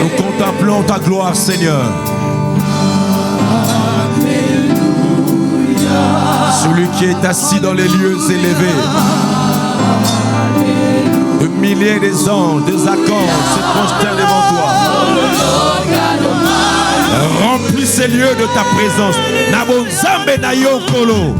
Nous contemplons ta gloire, Seigneur. Celui qui est assis dans les lieux élevés. De milliers des anges, des accords se prosternent devant toi. Remplis ces lieux de ta présence. Nabonzambe na yokolo.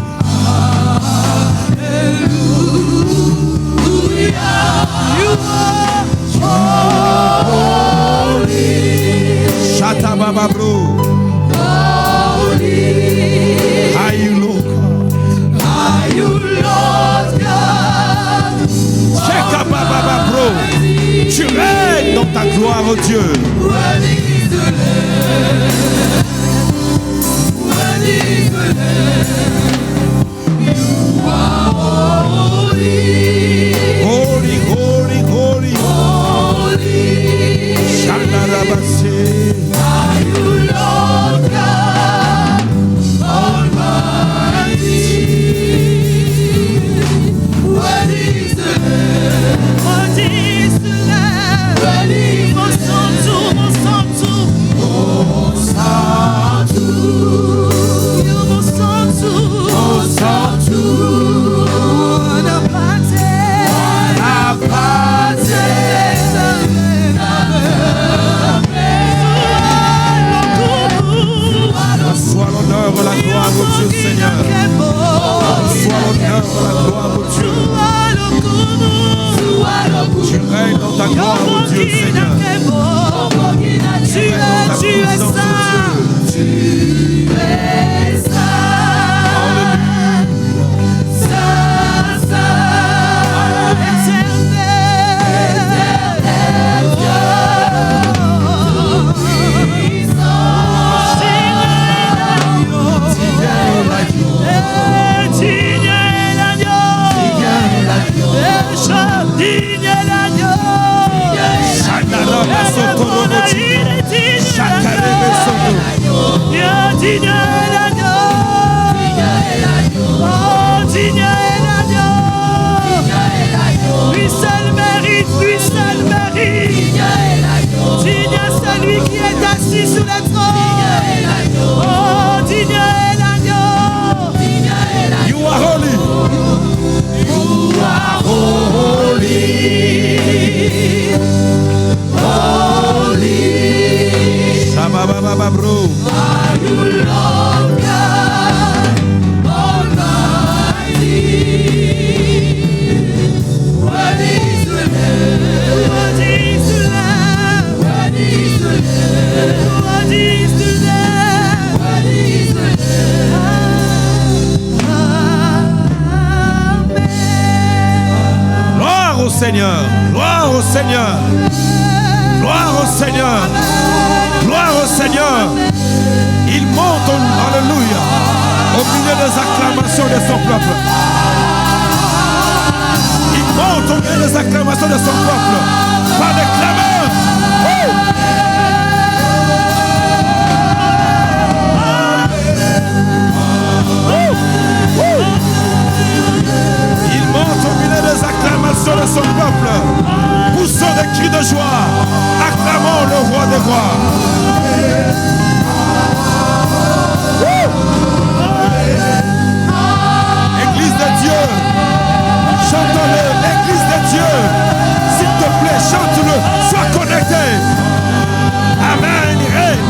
Shata baba bro. Tu règnes dans ta gloire, oh Dieu. Holy, holy, holy, holy. Shandarabase. Are you Lord God Almighty? What is the Lamb? What is the Lamb? What is the Lamb? Oh, Santu. You must Santu. Oh, Santu. Sois l'honneur, la gloire au Dieu, Seigneur. Sois l'honneur, la gloire au Dieu. Tu règnes dans ta gloire au Dieu, Seigneur. Tu es saint. Tu es saint. Saint, saint, éternel Dieu. Lui seul mérite. Digne est celui qui est assis sur le trône. Oh, digne est l'agneau. You are holy. You are holy. Holy. Shabba bro. Are you Lord God Almighty? What is the Lamb? What is the Lamb? What is the Lamb? What is the Lamb? What is the Lamb? Amen. Gloire au Seigneur. Gloire au Seigneur. Gloire au Seigneur. Gloire au Seigneur. Il monte, alléluia, au milieu des acclamations de son peuple. Il monte au milieu des acclamations de son peuple. Par des clameurs. Il monte au milieu des acclamations de son peuple. Poussons des cris de joie. Acclamons le roi des rois. Église de Dieu, chantons-le. Église de Dieu, s'il te plaît, chante-le. Sois connecté. Amen. Il règne.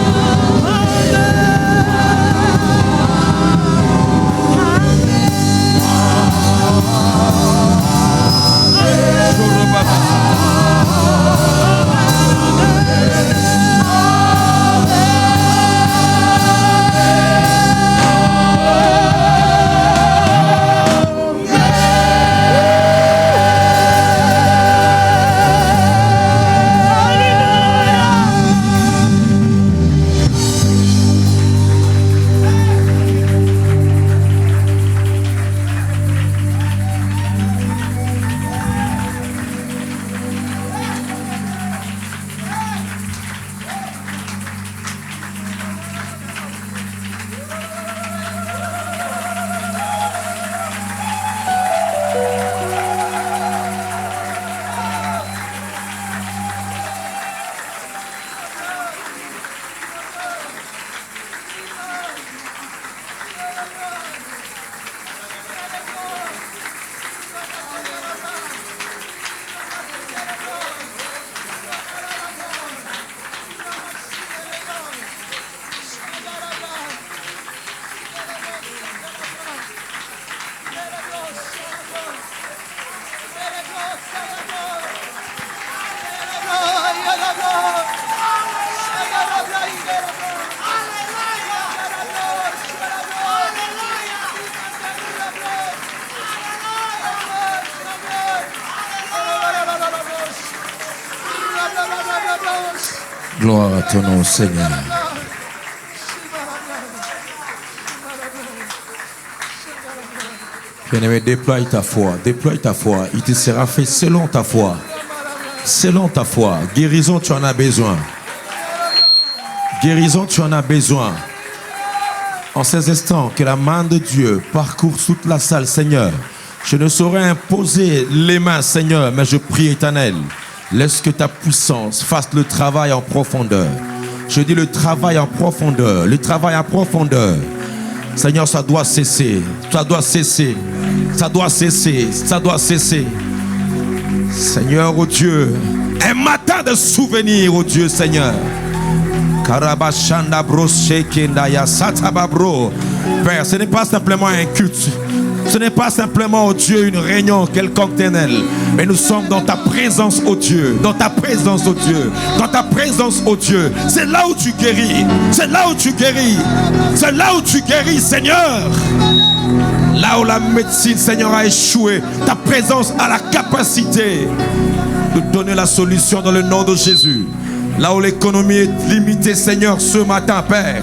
Gloire à ton nom, Seigneur. Bien-aimé, déploie ta foi, déploie ta foi. Il te sera fait selon ta foi. Selon ta foi. Guérison, tu en as besoin. Guérison, tu en as besoin. En ces instants, que la main de Dieu parcourt toute la salle, Seigneur. Je ne saurais imposer les mains, Seigneur, mais je prie, Éternel, laisse que ta puissance fasse le travail en profondeur. Je dis le travail en profondeur, le travail en profondeur. Seigneur, ça doit cesser, ça doit cesser, ça doit cesser, ça doit cesser. Seigneur, oh Dieu, un matin de souvenir, oh Dieu, Seigneur. Père, ce n'est pas simplement un culte. Ce n'est pas simplement, oh Dieu, une réunion quelconque ténèbres, mais nous sommes dans ta présence, oh Dieu. Dans ta présence, oh Dieu. Dans ta présence, oh Dieu. C'est là où tu guéris. C'est là où tu guéris. C'est là où tu guéris, Seigneur. Là où la médecine, Seigneur, a échoué, ta présence a la capacité de donner la solution dans le nom de Jésus. Là où l'économie est limitée, Seigneur, ce matin, Père,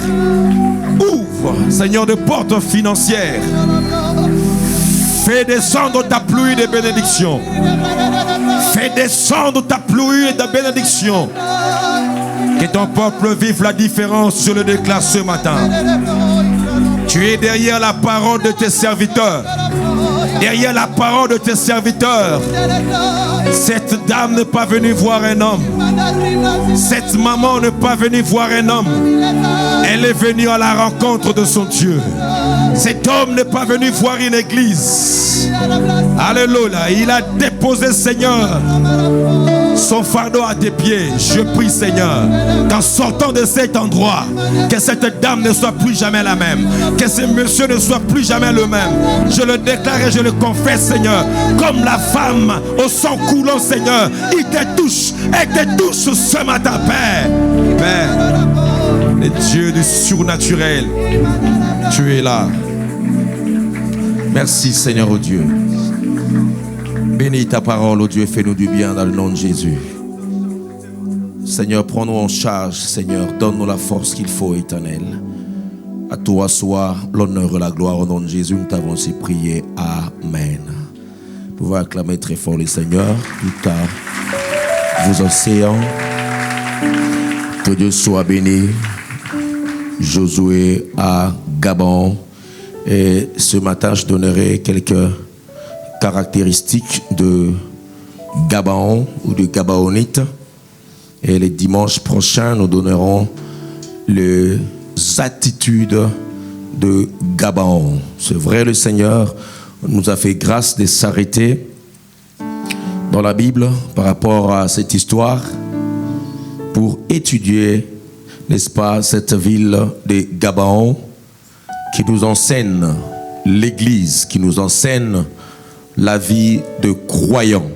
ouvre, Seigneur, de portes financières. Fais descendre ta pluie de bénédiction. Fais descendre ta pluie de bénédiction. Que ton peuple vive la différence, je le déclare ce matin. Tu es derrière la parole de tes serviteurs. Derrière la parole de tes serviteurs. Cette dame n'est pas venue voir un homme. Cette maman n'est pas venue voir un homme. Elle est venue à la rencontre de son Dieu. Cet homme n'est pas venu voir une église. Alléluia. Il a déposé, Seigneur, son fardeau à tes pieds. Je prie, Seigneur, qu'en sortant de cet endroit, que cette dame ne soit plus jamais la même. Que ce monsieur ne soit plus jamais le même. Je le déclare et je le confesse, Seigneur. Comme la femme au sang coulant, Seigneur, il te touche. Elle te touche ce matin, Père. Père, le Dieu du surnaturel, tu es là. Merci, Seigneur, oh Dieu. Bénis ta parole, oh Dieu, fais-nous du bien dans le nom de Jésus. Seigneur, prends-nous en charge, Seigneur. Donne-nous la force qu'il faut, Éternel. À toi soit l'honneur et la gloire au nom de Jésus. Nous t'avons ainsi prié. Amen. Vous pouvez acclamer très fort le Seigneur. Tout à vos océans. Que Dieu soit béni. Josué à Gabon. Et ce matin, je donnerai quelques caractéristiques de Gabaon ou de Gabaonite. Et les dimanches prochains, nous donnerons les attitudes de Gabaon. C'est vrai, le Seigneur nous a fait grâce de s'arrêter dans la Bible par rapport à cette histoire pour étudier, n'est-ce pas, cette ville de Gabaon qui nous enseigne l'Église, qui nous enseigne la vie de croyants.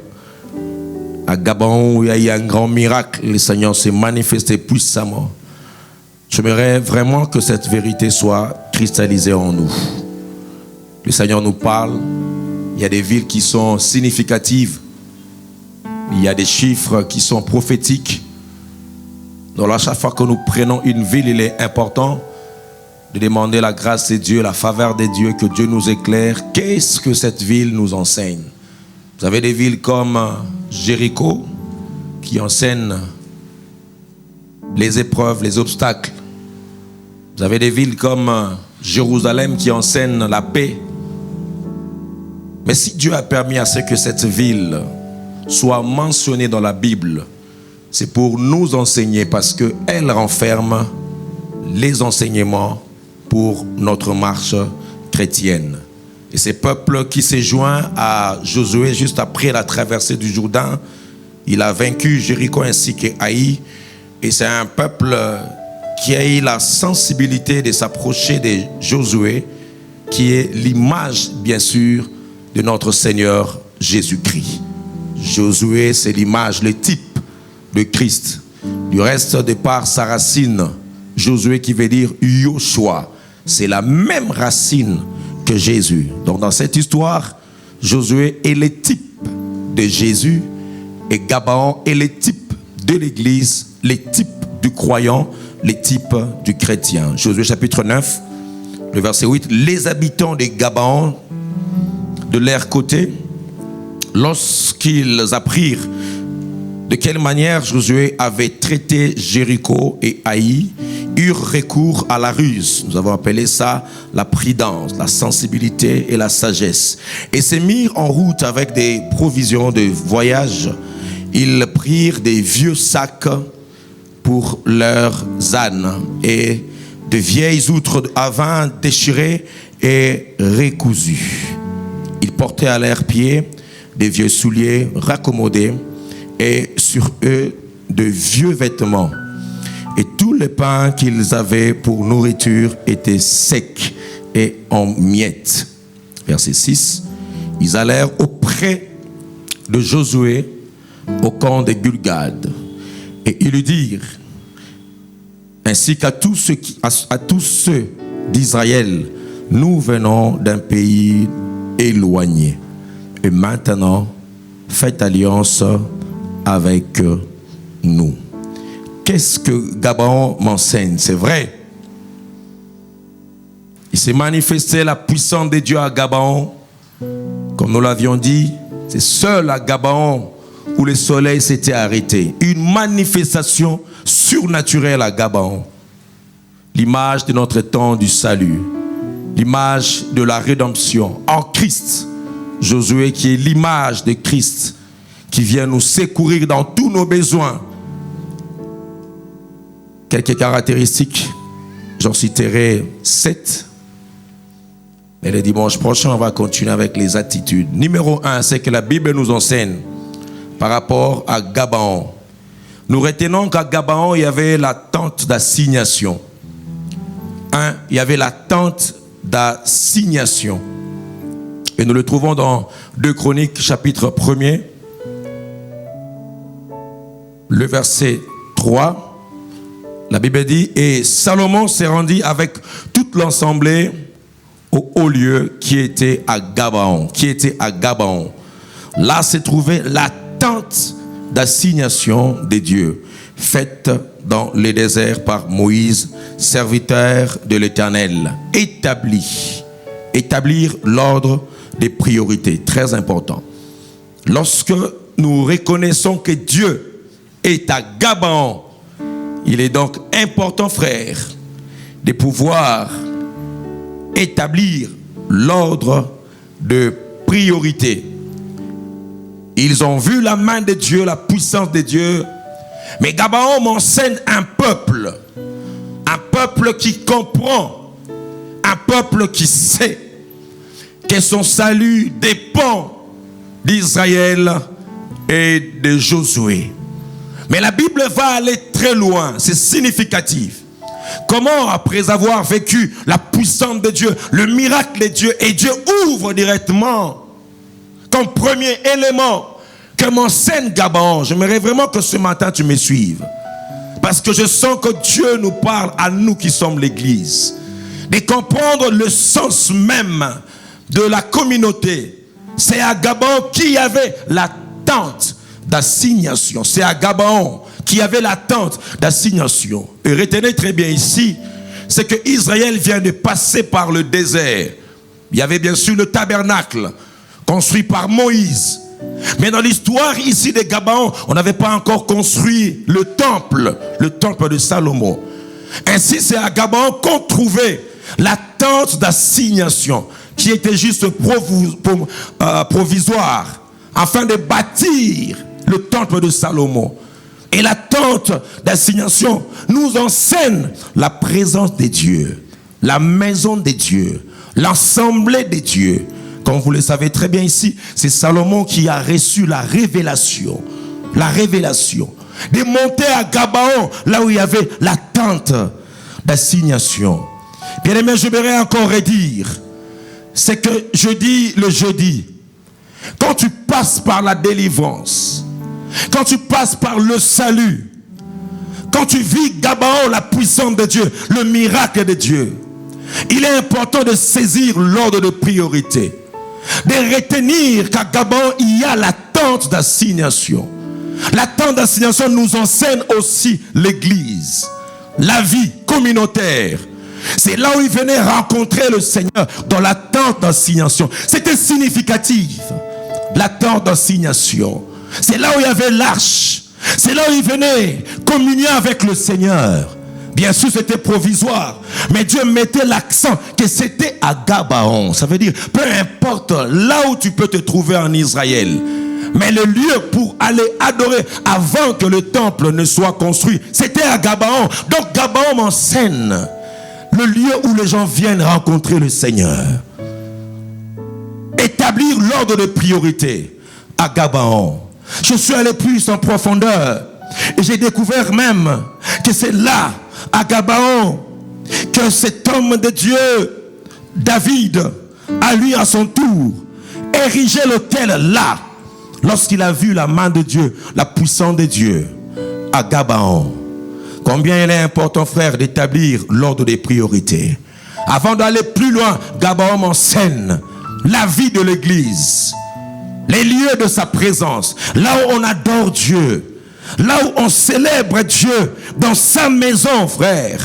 À Gabon, où il y a eu un grand miracle, le Seigneur s'est manifesté puissamment. J'aimerais vraiment que cette vérité soit cristallisée en nous. Le Seigneur nous parle. Il y a des villes qui sont significatives. Il y a des chiffres qui sont prophétiques. Donc à chaque fois que nous prenons une ville, il est important de demander la grâce de Dieu, la faveur de Dieu, que Dieu nous éclaire. Qu'est-ce que cette ville nous enseigne? Vous avez des villes comme Jéricho qui enseignent les épreuves, les obstacles. Vous avez des villes comme Jérusalem qui enseignent la paix. Mais si Dieu a permis à ce que cette ville soit mentionnée dans la Bible, c'est pour nous enseigner, parce qu'elle renferme les enseignements pour notre marche chrétienne. Et ce peuple qui s'est joint à Josué juste après la traversée du Jourdain, il a vaincu Jéricho ainsi que Haï. Et c'est un peuple qui a eu la sensibilité de s'approcher de Josué, qui est l'image, bien sûr, de notre Seigneur Jésus-Christ. Josué, c'est l'image, le type de Christ. Du reste, de par sa racine, Josué qui veut dire Yoshua, c'est la même racine que Jésus. Donc dans cette histoire, Josué est le type de Jésus et Gabaon est le type de l'Église, le type du croyant, les types du chrétien. Josué chapitre 9, le verset 8. Les habitants de Gabaon, de leur côté, lorsqu'ils apprirent de quelle manière Josué avait traité Jéricho et Haï, eurent recours à la ruse. Nous avons appelé ça la prudence, la sensibilité et la sagesse. Et se mirent en route avec des provisions de voyage. Ils prirent des vieux sacs pour leurs ânes et de vieilles outres à vin déchirées et recousues. Ils portaient à leurs pieds des vieux souliers raccommodés et sur eux de vieux vêtements. Et tous les pains qu'ils avaient pour nourriture étaient secs et en miettes. Verset 6. Ils allèrent auprès de Josué au camp de Gulgad. Et ils lui dirent, ainsi qu'à tous ceux d'Israël, nous venons d'un pays éloigné. Et maintenant, faites alliance avec nous. Qu'est-ce que Gabaon m'enseigne? C'est vrai. Il s'est manifesté la puissance de Dieu à Gabaon. Comme nous l'avions dit, c'est seul à Gabaon où le soleil s'était arrêté. Une manifestation surnaturelle à Gabaon. L'image de notre temps du salut. L'image de la rédemption en Christ. Josué qui est l'image de Christ, qui vient nous secourir dans tous nos besoins. Quelques caractéristiques, j'en citerai 7. Et le dimanche prochain, on va continuer avec les attitudes. Numéro 1, c'est que la Bible nous enseigne par rapport à Gabaon. Nous retenons qu'à Gabaon, il y avait la tente d'assignation. Il y avait la tente d'assignation. Et nous le trouvons dans 2 Chroniques, chapitre 1er, le verset 3. La Bible dit, et Salomon s'est rendu avec toute l'assemblée au haut lieu qui était à Gabaon. Là se trouvait la tente d'assignation des dieux, faite dans le désert par Moïse, serviteur de l'Éternel. Établir l'ordre des priorités, très important. Lorsque nous reconnaissons que Dieu est à Gabaon, il est donc important, frère, de pouvoir établir l'ordre de priorité. Ils ont vu la main de Dieu, la puissance de Dieu. Mais Gabaon m'enseigne un peuple qui comprend, un peuple qui sait que son salut dépend d'Israël et de Josué. Mais la Bible va aller très loin, c'est significatif. Comment, après avoir vécu la puissance de Dieu, le miracle de Dieu, et Dieu ouvre directement comme premier élément que m'enseigne Gabaon. J'aimerais vraiment que ce matin tu me suives. Parce que je sens que Dieu nous parle à nous qui sommes l'Église. De comprendre le sens même de la communauté. C'est à Gabaon qu'il y avait la tente d'assignation. C'est à Gabaon qu'il y avait la tente d'assignation. Et retenez très bien ici, c'est que Israël vient de passer par le désert. Il y avait bien sûr le tabernacle construit par Moïse. Mais dans l'histoire ici de Gabaon, on n'avait pas encore construit le temple de Salomon. Ainsi, c'est à Gabaon qu'on trouvait la tente d'assignation qui était juste provisoire afin de bâtir le temple de Salomon. Et la tente d'assignation nous enseigne la présence de Dieu, la maison de Dieu, l'assemblée de Dieu. Comme vous le savez très bien ici, c'est Salomon qui a reçu la révélation de monter à Gabaon, là où il y avait la tente d'assignation. Bien aimé, je voudrais encore redire, c'est que le jeudi, quand tu passes par la délivrance, quand tu passes par le salut, quand tu vis Gabaon, la puissance de Dieu, le miracle de Dieu, il est important de saisir l'ordre de priorité, de retenir qu'à Gabaon, il y a la tente d'assignation. La tente d'assignation nous enseigne aussi l'église, la vie communautaire. C'est là où il venait rencontrer le Seigneur, dans la tente d'assignation. C'était significatif, la tente d'assignation. C'est là où il y avait l'arche. C'est là où il venait communier avec le Seigneur. Bien sûr, c'était provisoire, mais Dieu mettait l'accent que c'était à Gabaon. Ça veut dire, peu importe là où tu peux te trouver en Israël, mais le lieu pour aller adorer avant que le temple ne soit construit, c'était à Gabaon. Donc Gabaon m'enseigne le lieu où les gens viennent rencontrer le Seigneur. Établir l'ordre de priorité à Gabaon. Je suis allé plus en profondeur et j'ai découvert même que c'est là, à Gabaon, que cet homme de Dieu, David, a lui à son tour érigé l'autel là, lorsqu'il a vu la main de Dieu, la puissance de Dieu à Gabaon. Combien il est important, frère, d'établir l'ordre des priorités. Avant d'aller plus loin, Gabaon m'enseigne la vie de l'église, les lieux de sa présence, là où on adore Dieu, là où on célèbre Dieu, dans sa maison, frère.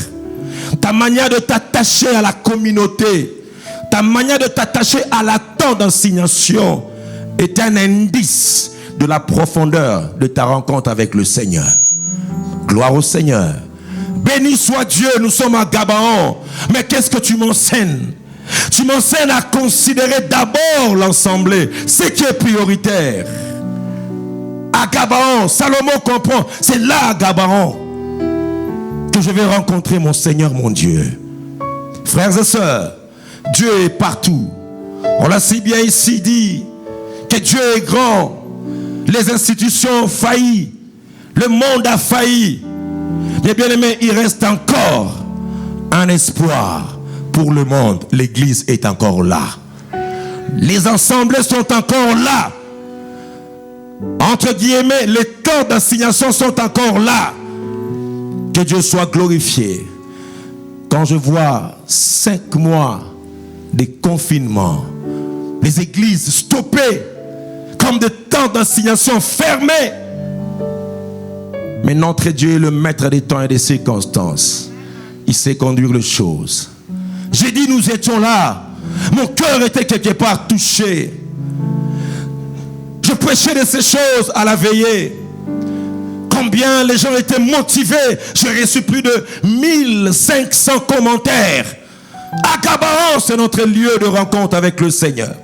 Ta manière de t'attacher à la communauté, ta manière de t'attacher à la tente d'assignation est un indice de la profondeur de ta rencontre avec le Seigneur. Gloire au Seigneur. Béni soit Dieu, nous sommes à Gabaon. Mais qu'est-ce que tu m'enseignes? Tu m'enseignes à considérer d'abord l'assemblée, ce qui est prioritaire. À Gabaon, Salomon comprend, c'est là à Gabaon que je vais rencontrer mon Seigneur, mon Dieu. Frères et sœurs, Dieu est partout. On l'a si bien ici dit que Dieu est grand. Les institutions ont failli, le monde a failli. Mais bien aimé, il reste encore un espoir pour le monde. L'église est encore là. Les assemblées sont encore là. Entre guillemets, les temps d'assignation sont encore là. Que Dieu soit glorifié. Quand je vois 5 mois de confinement, les églises stoppées, comme des temps d'assignation fermés, mais notre Dieu est le maître des temps et des circonstances. Il sait conduire les choses. J'ai dit, nous étions là. Mon cœur était quelque part touché. Je prêchais de ces choses à la veillée. Combien les gens étaient motivés. J'ai reçu plus de 1500 commentaires. À Gabaon, c'est notre lieu de rencontre avec le Seigneur.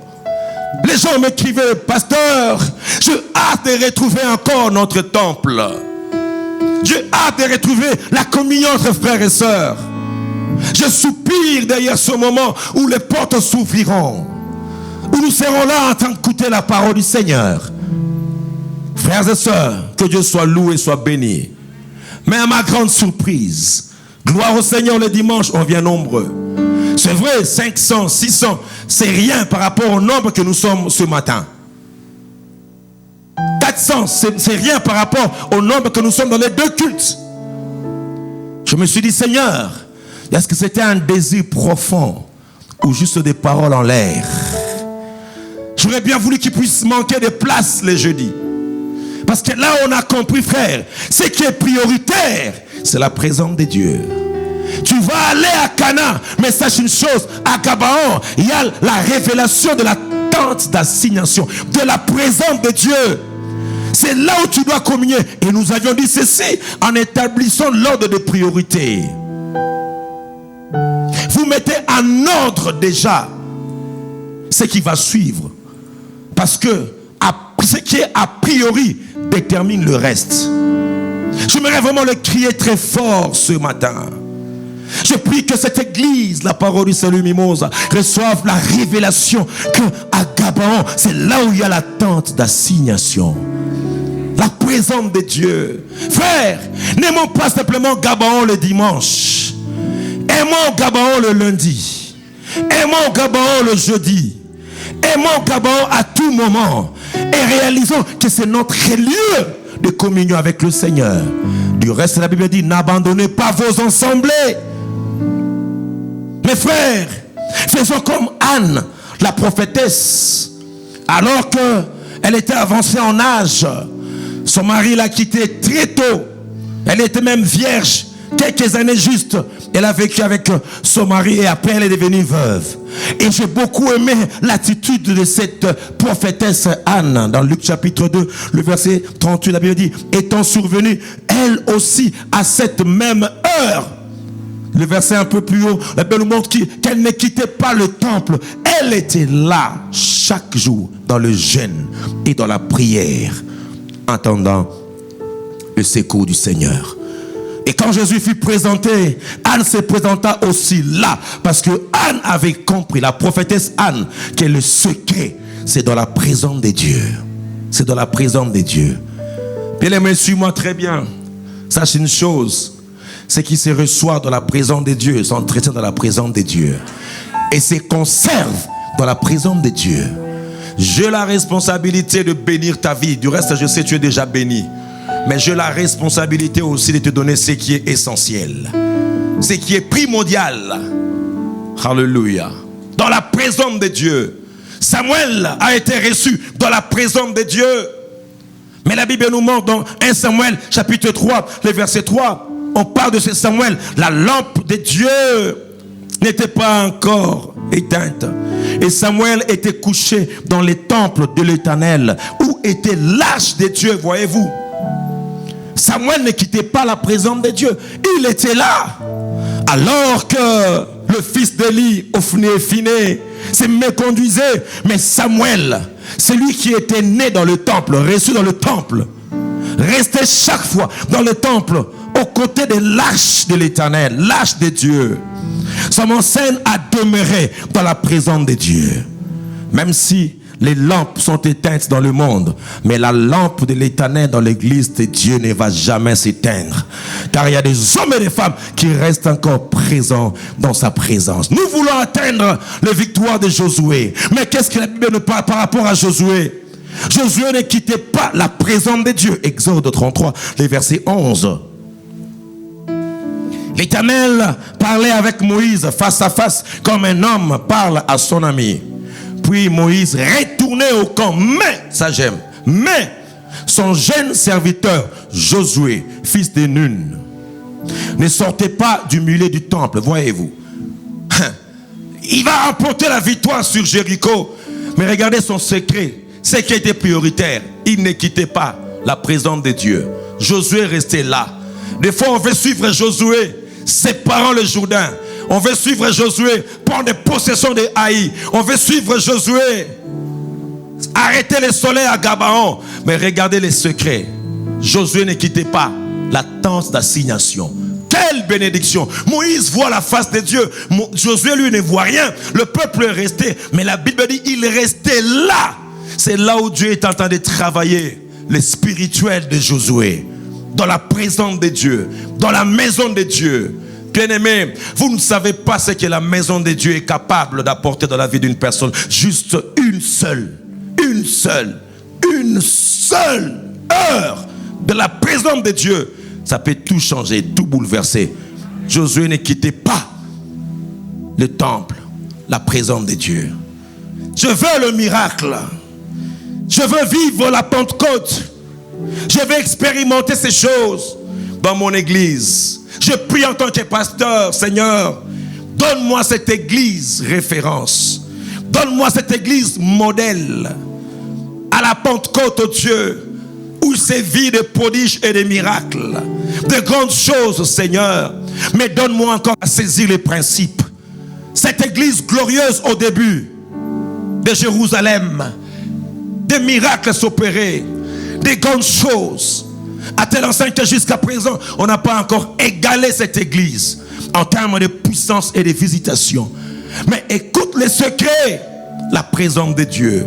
Les gens m'écrivaient, pasteur, j'ai hâte de retrouver encore notre temple. J'ai hâte de retrouver la communion entre frères et sœurs. Je soupire derrière ce moment où les portes s'ouvriront, où nous serons là en train d'écouter la parole du Seigneur. Frères et sœurs, que Dieu soit loué, soit béni. Mais à ma grande surprise, gloire au Seigneur, le dimanche, on vient nombreux. C'est vrai, 500, 600, c'est rien par rapport au nombre que nous sommes ce matin. 400, c'est rien par rapport au nombre que nous sommes dans les 2 cultes. Je me suis dit, Seigneur, est-ce que c'était un désir profond ou juste des paroles en l'air? J'aurais bien voulu qu'il puisse manquer de place les jeudis. Parce que là, on a compris, frère, ce qui est prioritaire, c'est la présence de Dieu. Tu vas aller à Cana, mais sache une chose, à Gabaon, il y a la révélation de la tente d'assignation, de la présence de Dieu. C'est là où tu dois communier. Et nous avions dit ceci en établissant l'ordre de priorité. Vous mettez en ordre déjà ce qui va suivre. Parce que ce qui est a priori détermine le reste. J'aimerais vraiment le crier très fort ce matin. Je prie que cette église, la parole du salut Mimosa, reçoive la révélation qu'à Gabaon, c'est là où il y a la tente d'assignation. La présence de Dieu. Frère, n'aimons pas simplement Gabaon le dimanche. Aimons Gabaon le lundi. Aimons Gabaon le jeudi. Aimons Gabaon à tout moment. Et réalisons que c'est notre lieu de communion avec le Seigneur. Du reste, la Bible dit, n'abandonnez pas vos assemblées. Mes frères, faisons comme Anne, la prophétesse. Alors qu'elle était avancée en âge, Son mari l'a quittée très tôt. Elle était même vierge. Quelques années juste, elle a vécu avec son mari et après elle est devenue veuve. Et j'ai beaucoup aimé l'attitude de cette prophétesse Anne dans Luc chapitre 2, le verset 38, la Bible dit, étant survenue, elle aussi à cette même heure. Le verset un peu plus haut, la Bible nous montre qu'elle ne quittait pas le temple. Elle était là chaque jour dans le jeûne et dans la prière, attendant le secours du Seigneur. Et quand Jésus fut présenté, Anne se présenta aussi là. Parce que Anne avait compris, la prophétesse Anne, que le secret, c'est dans la présence de Dieu. C'est dans la présence de Dieu. Bien-aimé, suis-moi très bien. Sache une chose, c'est qu'il se reçoit dans la présence de Dieu, s'entretient dans la présence de Dieu. Et se conserve dans la présence de Dieu. J'ai la responsabilité de bénir ta vie. Du reste, je sais que tu es déjà béni. Mais j'ai la responsabilité aussi de te donner ce qui est essentiel, ce qui est primordial. Alléluia. Dans la présence de Dieu. Samuel a été reçu dans la présence de Dieu. Mais la Bible nous montre dans 1 Samuel chapitre 3, le verset 3, on parle de ce Samuel. La lampe de Dieu n'était pas encore éteinte. Et Samuel était couché dans les temples de l'Éternel, où était l'arche de Dieu, voyez-vous. Samuel ne quittait pas la présence de Dieu. Il était là. Alors que le fils d'Élie, Ophni et Phiné, se méconduisait. Mais Samuel, celui qui était né dans le temple, reçu dans le temple, restait chaque fois dans le temple, aux côtés de l'arche de l'Éternel, l'arche de Dieu. Son scène a demeuré dans la présence de Dieu. Même si les lampes sont éteintes dans le monde, mais la lampe de l'Éternel dans l'église de Dieu ne va jamais s'éteindre. Car il y a des hommes et des femmes qui restent encore présents dans sa présence. Nous voulons atteindre les victoires de Josué. Mais qu'est-ce que la Bible nous parle par rapport à Josué? Josué ne quittait pas la présence de Dieu. Exode 33, les versets 11. L'Éternel parlait avec Moïse face à face comme un homme parle à son ami. Puis Moïse retournait au camp. Mais, ça j'aime, mais son jeune serviteur Josué, fils de Nun, ne sortait pas du milieu du temple, voyez-vous. Il va remporter la victoire sur Jéricho. Mais regardez son secret, ce qui était prioritaire. Il ne quittait pas la présence de Dieu. Josué restait là. Des fois on veut suivre Josué, séparant le Jourdain. On veut suivre Josué, prendre des possessions de Haï. On veut suivre Josué, arrêter le soleil à Gabaon. Mais regardez les secrets. Josué ne quittait pas la tente d'assignation. Quelle bénédiction! Moïse voit la face de Dieu. Josué, lui, ne voit rien. Le peuple est resté. Mais la Bible dit, il est resté là. C'est là où Dieu est en train de travailler le spirituel de Josué. Dans la présence de Dieu. Dans la maison de Dieu. Bien-aimés, vous ne savez pas ce que la maison de Dieu est capable d'apporter dans la vie d'une personne. Juste une seule heure de la présence de Dieu, ça peut tout changer, tout bouleverser. Josué ne quittait pas le temple, la présence de Dieu. Je veux le miracle. Je veux vivre la Pentecôte. Je veux expérimenter ces choses dans mon église. Je prie en tant que pasteur, Seigneur, donne-moi cette église référence. Donne-moi cette église modèle. À la Pentecôte, oh Dieu, où c'est vie de prodiges et de miracles. De grandes choses, Seigneur. Mais donne-moi encore à saisir les principes. Cette église glorieuse au début de Jérusalem. Des miracles s'opérer. Des grandes choses. À tel enseigne que jusqu'à présent, on n'a pas encore égalé cette église en termes de puissance et de visitation. Mais écoute les secrets, la présence de Dieu.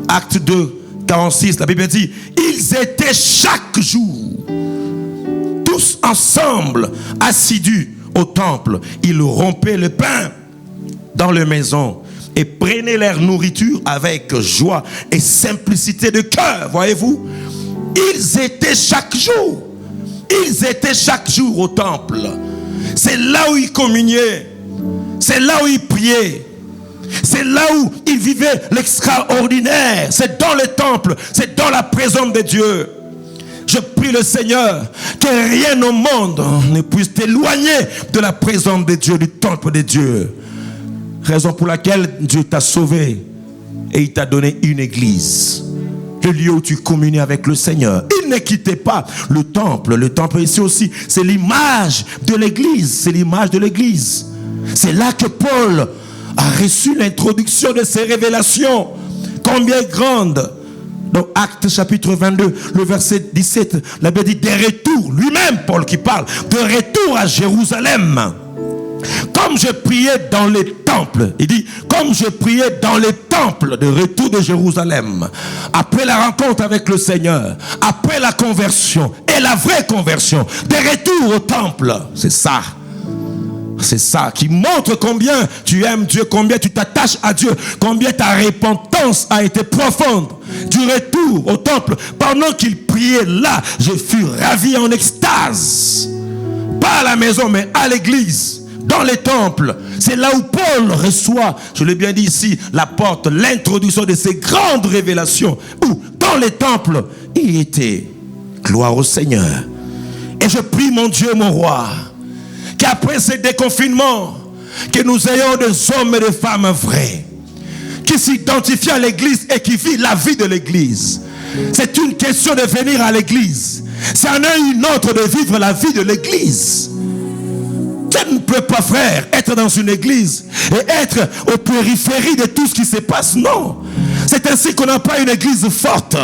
Acte 2, 46, la Bible dit, ils étaient chaque jour, tous ensemble, assidus au temple. Ils rompaient le pain dans les maisons et prenaient leur nourriture avec joie et simplicité de cœur, voyez-vous. Ils étaient chaque jour. Ils étaient chaque jour au temple. C'est là où ils communiaient. C'est là où ils priaient. C'est là où ils vivaient l'extraordinaire. C'est dans le temple. C'est dans la présence de Dieu. je prie le Seigneur que rien au monde ne puisse t'éloigner de la présence de Dieu, du temple de Dieu. Raison pour laquelle Dieu t'a sauvé et il t'a donné une église. Le lieu où tu communies avec le Seigneur. Il ne quittait pas le temple. Le temple ici aussi, c'est l'image de l'église. C'est l'image de l'église. C'est là que Paul a reçu l'introduction de ces révélations. Combien grandes. Dans Actes chapitre 22, le verset 17, la Bible dit des retours. Lui-même, Paul qui parle, de retour à Jérusalem. Comme je priais dans les temples, il dit, comme je priais dans les temples de retour de Jérusalem, après la rencontre avec le Seigneur, après la conversion, et la vraie conversion, des retours au temple, c'est ça. C'est ça qui montre combien tu aimes Dieu, combien tu t'attaches à Dieu, combien ta repentance a été profonde. Du retour au temple, pendant qu'il priait là, je fus ravi en extase. Pas à la maison, mais à l'église. Dans les temples, c'est là où Paul reçoit, je l'ai bien dit ici, la porte, l'introduction de ces grandes révélations. Où, dans les temples, il était. Gloire au Seigneur. Et je prie mon Dieu, mon roi, qu'après ces déconfinements, que nous ayons des hommes et des femmes vrais, qui s'identifient à l'église et qui vivent la vie de l'église. C'est une question de venir à l'église. C'est en une autre de vivre la vie de l'église. Tu ne peux pas, frère, être dans une église et être aux périphéries de tout ce qui se passe. Non. C'est ainsi qu'on n'a pas une église forte.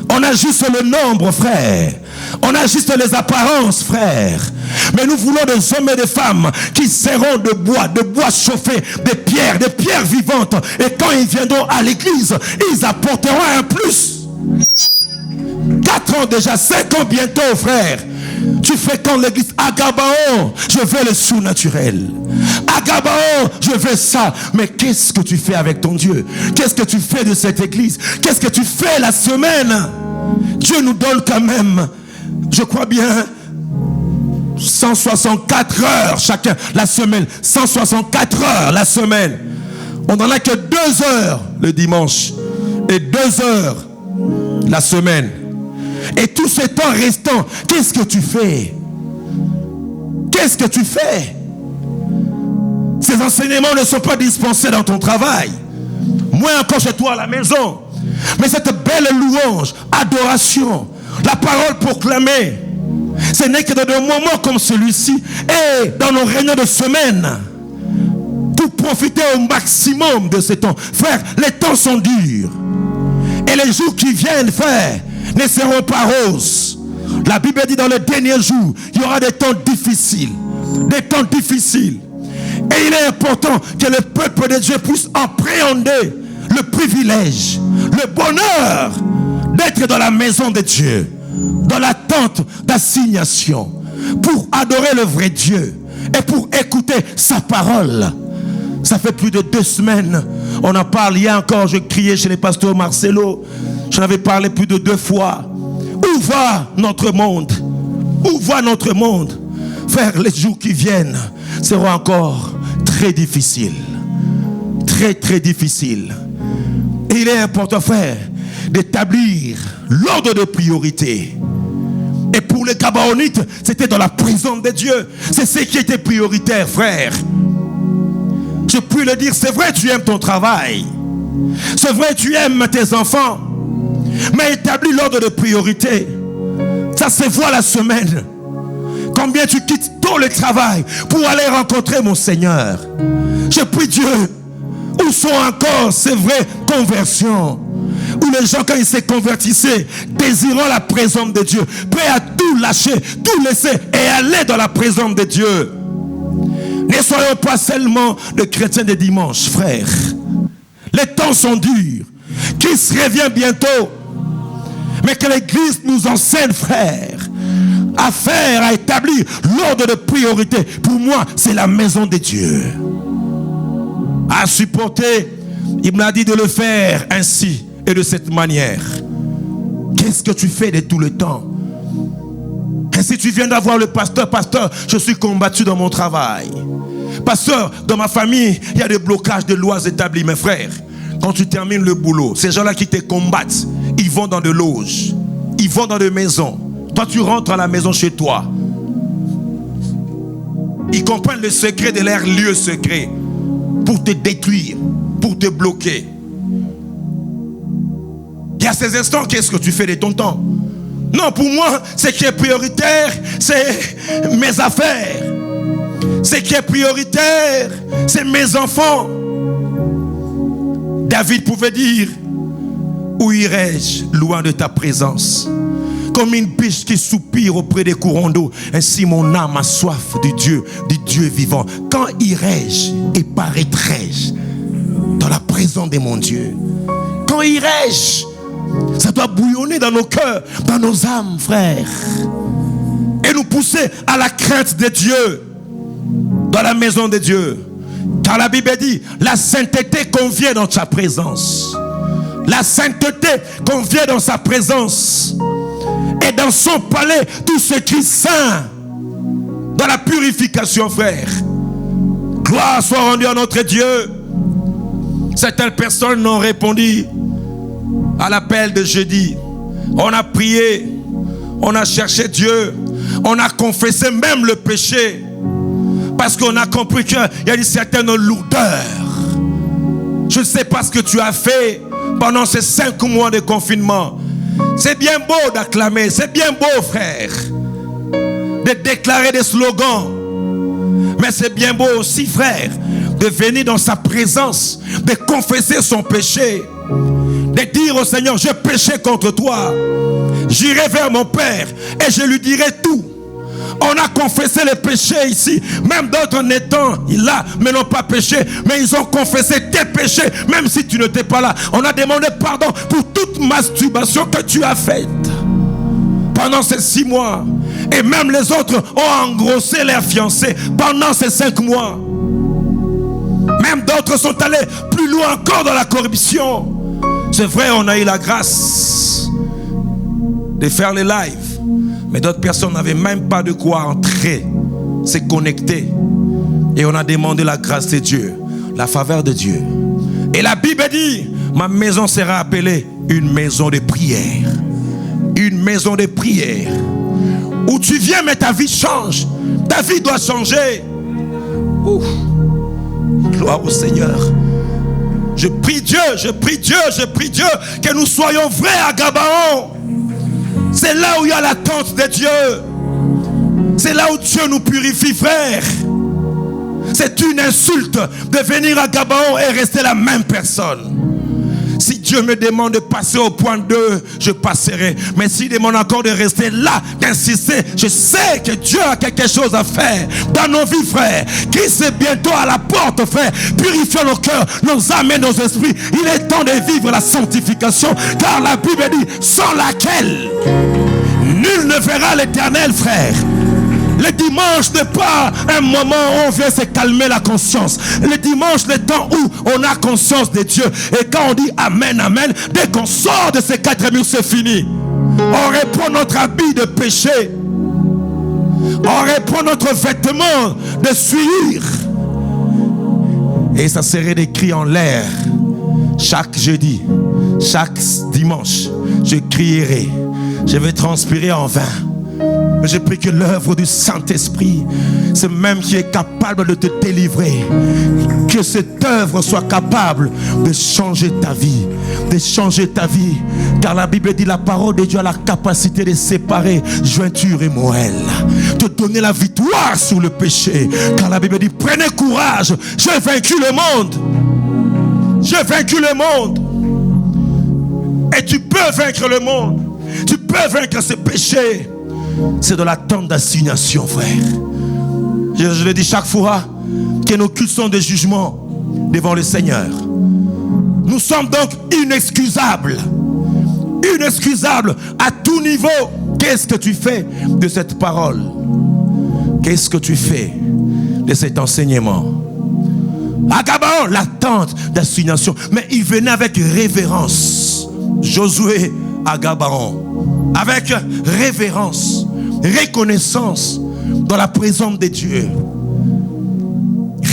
On a juste le nombre, frère. On a juste les apparences, frère. Mais nous voulons des hommes et des femmes qui seront de bois chauffé, des pierres vivantes. Et quand ils viendront à l'église, ils apporteront un plus. 4 ans déjà, 5 ans bientôt, frère. Tu fréquentes l'église à Gabaon, je veux le surnaturel. À Gabaon, je veux ça. Mais qu'est-ce que tu fais avec ton Dieu? Qu'est-ce que tu fais de cette église? Qu'est-ce que tu fais la semaine? Dieu nous donne quand même, je crois bien, 164 heures chacun la semaine. 164 heures la semaine. On n'en a que 2 heures le dimanche et 2 heures la semaine. Et tout ce temps restant, qu'est-ce que tu fais? Qu'est-ce que tu fais? Ces enseignements ne sont pas dispensés dans ton travail, moins encore chez toi à la maison. Mais cette belle louange, adoration, la parole proclamée, ce n'est que dans des moments comme celui-ci et dans nos réunions de semaine pour profiter au maximum de ce temps. Frère, les temps sont durs et les jours qui viennent, frère, ne seront pas roses. La Bible dit dans les derniers jours, il y aura des temps difficiles. Des temps difficiles. Et il est important que le peuple de Dieu puisse appréhender le privilège, le bonheur d'être dans la maison de Dieu, dans la tente d'assignation, pour adorer le vrai Dieu et pour écouter sa parole. Ça fait plus de 2 semaines. On en parle hier encore. Je criais chez les pasteurs Marcelo. J'en avais parlé plus de 2 fois. Où va notre monde? Où va notre monde? Frère, les jours qui viennent seront encore très difficiles. Très, très difficiles. Et il est important, frère, d'établir l'ordre de priorité. Et pour les Gabaonites, c'était dans la présence de Dieu. C'est ce qui était prioritaire, frère. Je puis le dire, c'est vrai, tu aimes ton travail. C'est vrai, tu aimes tes enfants. Mais établis l'ordre de priorité. Ça se voit la semaine. Combien tu quittes tôt le travail pour aller rencontrer mon Seigneur. Je prie Dieu. Où sont encore ces vraies conversions? Où les gens, quand ils se convertissaient, désirant la présence de Dieu, prêts à tout lâcher, tout laisser et aller dans la présence de Dieu. Ne soyons pas seulement des chrétiens de dimanche, frère. Les temps sont durs. Christ revient bientôt. Mais que l'Église nous enseigne, frère, à faire, à établir l'ordre de priorité. Pour moi, c'est la maison de Dieu. À supporter, il m'a dit de le faire ainsi et de cette manière. Qu'est-ce que tu fais de tout le temps? Et si tu viens d'avoir le pasteur, je suis combattu dans mon travail. Pasteur, dans ma famille, il y a des blocages de lois établies. Mes frères, quand tu termines le boulot, ces gens-là qui te combattent, ils vont dans des loges, ils vont dans des maisons, Toi, tu rentres à la maison chez toi. Ils comprennent le secret de leur lieu secret pour te détruire, pour te bloquer. Il y a ces instants, qu'est-ce que tu fais de ton temps? Non, pour moi, ce qui est prioritaire, c'est mes affaires. Ce qui est prioritaire, c'est mes enfants. David pouvait dire: où irai-je loin de ta présence? Comme une biche qui soupire auprès des courants d'eau, ainsi mon âme a soif du Dieu vivant. Quand irai-je et paraîtrai-je dans la présence de mon Dieu? Quand irai-je? Ça doit bouillonner dans nos cœurs, dans nos âmes, frères, et nous pousser à la crainte de Dieu, dans la maison de Dieu. Car la Bible dit: la sainteté convient dans sa présence. La sainteté convient dans sa présence. Et dans son palais, tout ce qui est saint, dans la purification, frère. Gloire soit rendue à notre Dieu. Certaines personnes ont répondu à l'appel de jeudi. On a prié, on a cherché Dieu, on a confessé même le péché, parce qu'on a compris qu'il y a une certaine lourdeur. Je ne sais pas ce que tu as fait pendant ces 5 mois de confinement. C'est bien beau d'acclamer, c'est bien beau, frère, de déclarer des slogans. Mais c'est bien beau aussi, frère, de venir dans sa présence, de confesser son péché, de dire au Seigneur: j'ai péché contre toi. J'irai vers mon Père et je lui dirai tout. On a confessé les péchés ici. Même d'autres en étant là, mais n'ont pas péché, mais ils ont confessé tes péchés, même si tu n'étais pas là. On a demandé pardon pour toute masturbation que tu as faite pendant ces 6 mois. Et même les autres ont engrossé leurs fiancés pendant ces 5 mois. Même d'autres sont allés plus loin encore dans la corruption. C'est vrai, on a eu la grâce de faire les lives. Mais d'autres personnes n'avaient même pas de quoi entrer, se connecter. Et on a demandé la grâce de Dieu, la faveur de Dieu. Et la Bible dit: ma maison sera appelée une maison de prière. Une maison de prière. Où tu viens, mais ta vie change. Ta vie doit changer. Ouf. Gloire au Seigneur. Je prie Dieu, je prie Dieu, je prie Dieu que nous soyons vrais à Gabaon. C'est là où il y a l'attente de Dieu. C'est là où Dieu nous purifie, frère. C'est une insulte de venir à Gabaon et rester la même personne. Si Dieu me demande de passer au point 2, je passerai. Mais s'il demande encore de rester là, d'insister, je sais que Dieu a quelque chose à faire dans nos vies, frère. Christ est bientôt à la porte, frère. Purifions nos cœurs, nos âmes et nos esprits. Il est temps de vivre la sanctification, car la Bible dit: sans laquelle nul ne verra l'Éternel, frère. Le dimanche n'est pas un moment où on vient se calmer la conscience. Le dimanche, le temps où on a conscience de Dieu. Et quand on dit Amen, Amen, dès qu'on sort de ces 4 murs, c'est fini. On reprend notre habit de péché. On reprend notre vêtement de suivre. Et ça serait des cris en l'air. Chaque jeudi, chaque dimanche, je crierai. Je vais transpirer en vain. Mais je prie que l'œuvre du Saint-Esprit, c'est même qui est capable de te délivrer, que cette œuvre soit capable de changer ta vie, de changer ta vie. Car la Bible dit: la parole de Dieu a la capacité de séparer jointure et moelle, de donner la victoire sur le péché. Car la Bible dit: prenez courage, j'ai vaincu le monde. J'ai vaincu le monde. Et tu peux vaincre le monde. Tu peux vaincre ce péché. C'est de l'attente d'assignation, frère. Je le dis chaque fois, que nos cultes sont des jugements devant le Seigneur. Nous sommes donc inexcusables. Inexcusables à tout niveau. Qu'est-ce que tu fais de cette parole? Qu'est-ce que tu fais de cet enseignement? À Gabaon, l'attente d'assignation. Mais il venait avec révérence. Josué à Gabaon. Avec révérence, reconnaissance dans la présence de Dieu.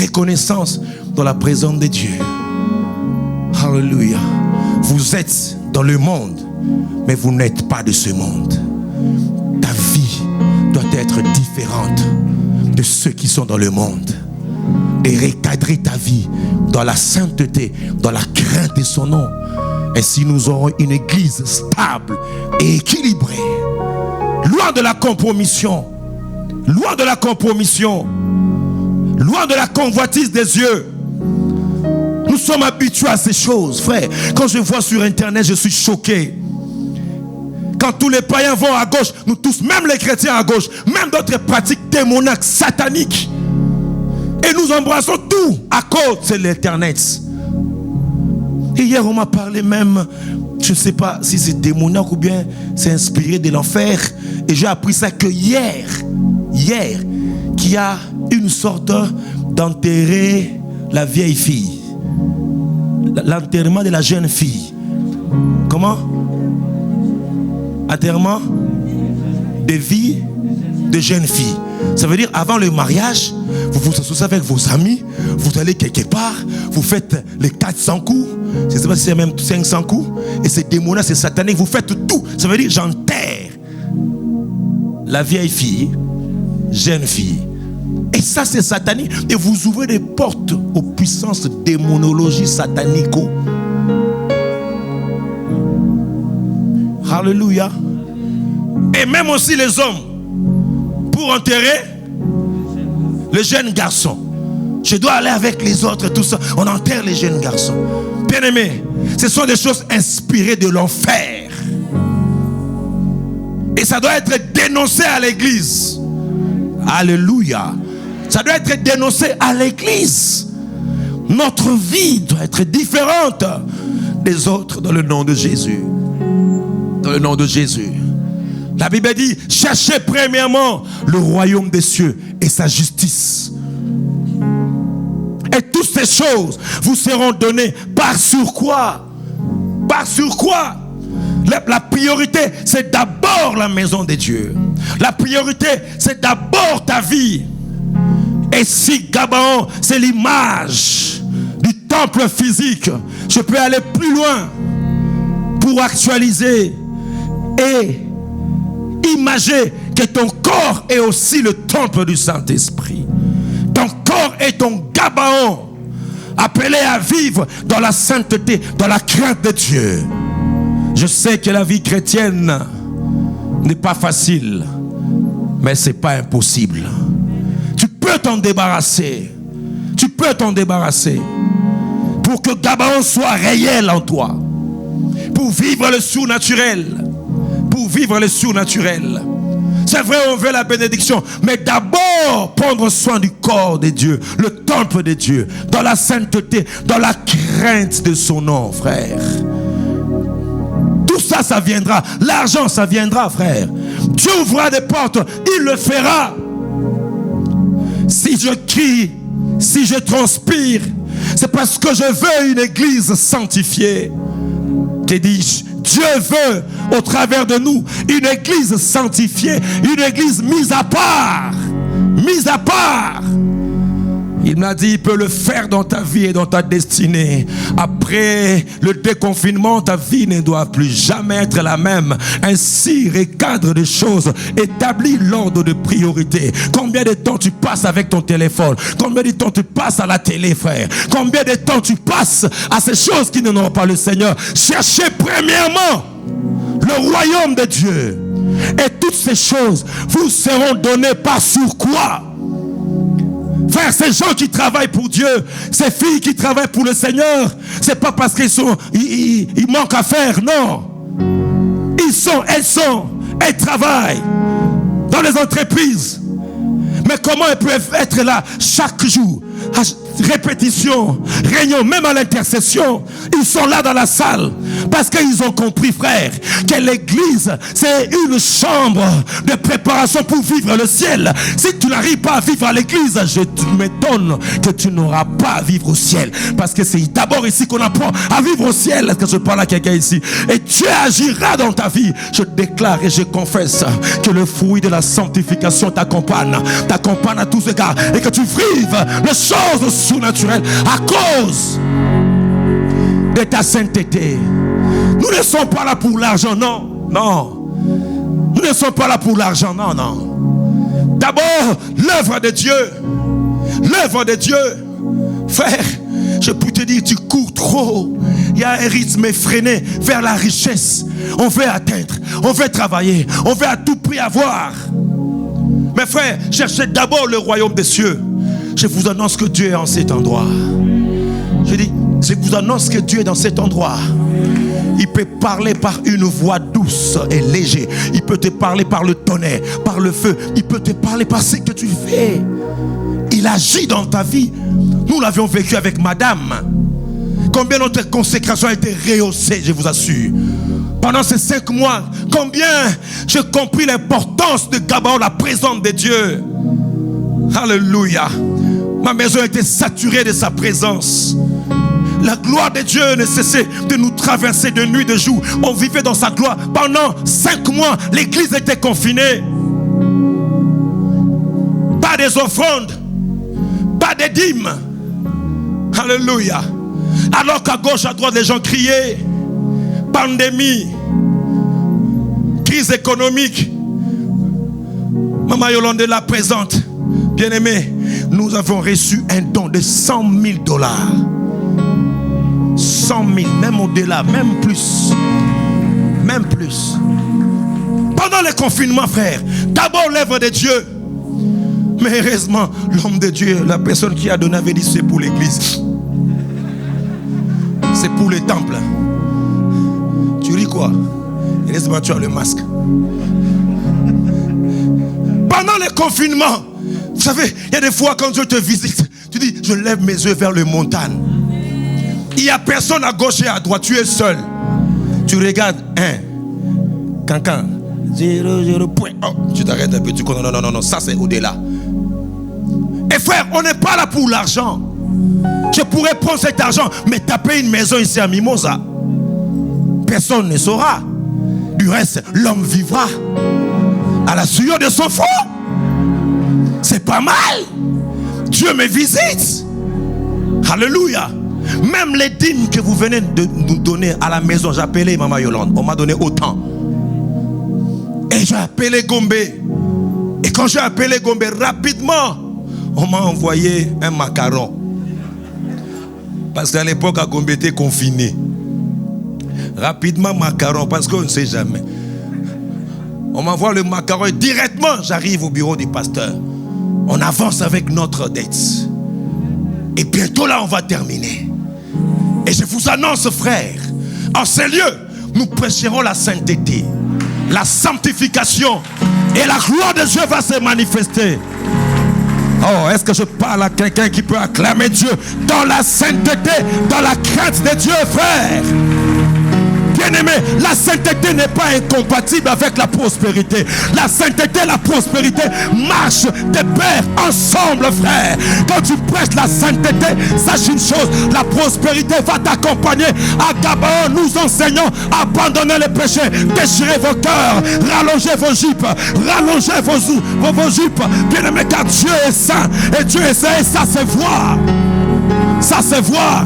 Reconnaissance dans la présence de Dieu. Alléluia. Vous êtes dans le monde, mais vous n'êtes pas de ce monde. Ta doit être différente de ceux qui sont dans le monde. Et recadrer ta vie dans la sainteté, dans la crainte de son nom. Ainsi nous aurons une église stable et équilibrée. Loin de la compromission. Loin de la compromission. Loin de la convoitise des yeux. Nous sommes habitués à ces choses, frère. Quand je vois sur internet, je suis choqué. Quand tous les païens vont à gauche, nous tous, même les chrétiens à gauche, même d'autres pratiques démoniaques, sataniques. Et nous embrassons tout à cause de l'internet. Et hier on m'a parlé même, je ne sais pas si c'est démoniaque ou bien c'est inspiré de l'enfer. Et j'ai appris ça que hier, qu'il y a une sorte d'enterrer la vieille fille. L'enterrement de la jeune fille. Comment? Enterrement de vie de jeune fille. Ça veut dire avant le mariage, vous vous associez avec vos amis, vous allez quelque part, vous faites les 400 coups, je ne sais pas si c'est même 500 coups, et c'est démoniaque, c'est satanique, vous faites tout. Ça veut dire j'enterre la vieille fille, jeune fille. Et ça c'est satanique. Et vous ouvrez des portes aux puissances démonologie satanico. Alléluia. Et même aussi les hommes, pour enterrer les jeunes garçons. Je dois aller avec les autres, tout ça. On enterre les jeunes garçons. Bien-aimés, ce sont des choses inspirées de l'enfer. Et ça doit être dénoncé à l'église. Alléluia. Ça doit être dénoncé à l'église. Notre vie doit être différente des autres dans le nom de Jésus. Dans le nom de Jésus. La Bible dit, cherchez premièrement le royaume des cieux et sa justice. Et toutes ces choses vous seront données par sur quoi? Par sur quoi? La priorité, c'est d'abord la maison de Dieu. La priorité, c'est d'abord ta vie. Et si Gabaon, c'est l'image du temple physique, je peux aller plus loin pour actualiser et imager que ton corps est aussi le temple du Saint-Esprit. Ton corps est ton Gabaon, appelé à vivre dans la sainteté, dans la crainte de Dieu. Je sais que la vie chrétienne n'est pas facile, mais ce n'est pas impossible. Tu peux t'en débarrasser. Tu peux t'en débarrasser pour que Gabaon soit réel en toi. Pour vivre le surnaturel. Pour vivre le surnaturel. C'est vrai, on veut la bénédiction, mais d'abord prendre soin du corps de Dieu, le temple de Dieu, dans la sainteté, dans la crainte de son nom, frère. Tout ça, ça viendra. L'argent, ça viendra, frère. Dieu ouvrira des portes, il le fera. Si je crie, si je transpire, c'est parce que je veux une église sanctifiée. Que dis-je? Dieu veut, au travers de nous, une église sanctifiée, une église mise à part. Mise à part. Il m'a dit, il peut le faire dans ta vie et dans ta destinée. Après le déconfinement, ta vie ne doit plus jamais être la même. Ainsi, recadre des choses, établis l'ordre de priorité. Combien de temps tu passes avec ton téléphone? Combien de temps tu passes à la télé, frère? Combien de temps tu passes à ces choses qui n'ont pas le Seigneur? Cherchez premièrement le royaume de Dieu. Et toutes ces choses vous seront données par sur quoi? Frère, ces gens qui travaillent pour Dieu, ces filles qui travaillent pour le Seigneur, c'est pas parce qu'ils manquent à faire, non. Elles travaillent dans les entreprises. Mais comment elles peuvent être là chaque jour, à répétition, réunion, même à l'intercession? Ils sont là dans la salle parce qu'ils ont compris, frère, que l'église c'est une chambre de préparation pour vivre le ciel. Si tu n'arrives pas à vivre à l'église, je m'étonne que tu n'auras pas à vivre au ciel, parce que c'est d'abord ici qu'on apprend à vivre au ciel. Est-ce que je parle à quelqu'un ici? Et Dieu agira dans ta vie. Je déclare et je confesse que le fruit de la sanctification t'accompagne à tous égards, et que tu vives les choses surnaturelles à cause de ta sainteté. Nous ne sommes pas là pour l'argent, non. Nous ne sommes pas là pour l'argent, non. D'abord, l'œuvre de Dieu. L'œuvre de Dieu. Frère, je peux te dire, tu cours trop. Il y a un rythme effréné vers la richesse. On veut atteindre, on veut travailler, on veut à tout prix avoir. Mes frères, cherchez d'abord le royaume des cieux. Je vous annonce que Dieu est en cet endroit. Je vous annonce que Dieu est dans cet endroit. Il peut parler par une voix douce et légère. Il peut te parler par le tonnerre, par le feu. Il peut te parler par ce que tu fais. Il agit dans ta vie. Nous l'avions vécu avec madame. Combien notre consécration a été rehaussée, je vous assure. Pendant ces 5 mois, combien j'ai compris l'importance de Gabaon, la présence de Dieu. Alléluia. Ma maison était saturée de sa présence. La gloire de Dieu ne cessait de nous traverser de nuit, de jour. On vivait dans sa gloire. Pendant 5 mois, l'église était confinée. Pas des offrandes, pas des dîmes. Alléluia. Alors qu'à gauche, à droite, les gens criaient. Pandémie, crise économique. Maman Yolande la présente. Bien-aimé, nous avons reçu un don de $100,000. 100,000, même au-delà, même plus. Même plus. Pendant le confinement, frère, d'abord l'œuvre de Dieu. Mais heureusement, l'homme de Dieu, la personne qui a donné, avait dit c'est pour l'église. C'est pour le temple. Tu ris quoi? Heureusement, tu as le masque. Pendant le confinement, vous savez, il y a des fois quand Dieu te visite, tu dis, je lève mes yeux vers les montagnes. Il n'y a personne à gauche et à droite, tu es seul. Tu regardes, cancan, 0 point. Oh, tu t'arrêtes un peu, tu connais, non, ça c'est au-delà. Et frère, on n'est pas là pour l'argent. Je pourrais prendre cet argent, mais taper une maison ici à Mimosa. Personne ne saura. Du reste, l'homme vivra à la sueur de son front. C'est pas mal. Dieu me visite. Alléluia. Même les dîmes que vous venez de nous donner à la maison, j'ai appelé Maman Yolande. On m'a donné autant. Et j'ai appelé Gombe. Et quand j'ai appelé Gombe, rapidement, on m'a envoyé un macaron. Parce qu'à l'époque, à Gombe était confiné. Rapidement, macaron, parce qu'on ne sait jamais. On m'envoie le macaron et directement, j'arrive au bureau du pasteur. On avance avec notre dette. Et bientôt là, on va terminer. Et je vous annonce, frère, en ces lieux, nous prêcherons la sainteté, la sanctification. Et la gloire de Dieu va se manifester. Oh, est-ce que je parle à quelqu'un qui peut acclamer Dieu dans la sainteté, dans la crainte de Dieu, frère? Bien-aimé, la sainteté n'est pas incompatible avec la prospérité. La sainteté et la prospérité marchent de pair ensemble, frère. Quand tu prêches la sainteté, sache une chose, la prospérité va t'accompagner. À Gabaon, nous enseignons à abandonner les péchés, déchirez vos cœurs, rallongez vos jupes, rallongez vos jupes. Bien-aimé, car Dieu est saint et Dieu est saint et ça se voit. Ça se voit.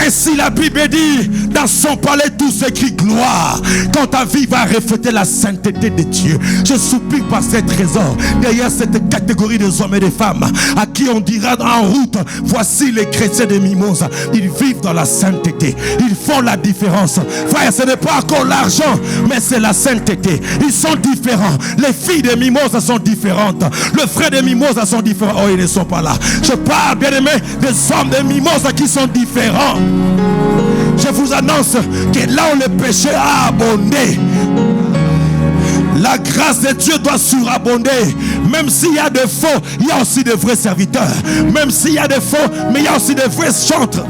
Ainsi la Bible dit, dans son palais tout s'écrit gloire. Quand ta vie va refléter la sainteté de Dieu, je supplie par ces trésors, derrière cette catégorie des hommes et des femmes, à qui on dira en route, voici les chrétiens de Mimosa. Ils vivent dans la sainteté, ils font la différence. Frère, ce n'est pas encore l'argent, mais c'est la sainteté. Ils sont différents. Les filles de Mimosa sont différentes. Le frère de Mimosa sont différents. Oh, ils ne sont pas là. Je parle, bien aimé, des hommes de Mimosa qui sont différents. Je vous annonce que là où le péché a abondé, la grâce de Dieu doit surabonder. Même s'il y a des faux, il y a aussi de vrais serviteurs. Même s'il y a des faux, mais il y a aussi de vrais chantres.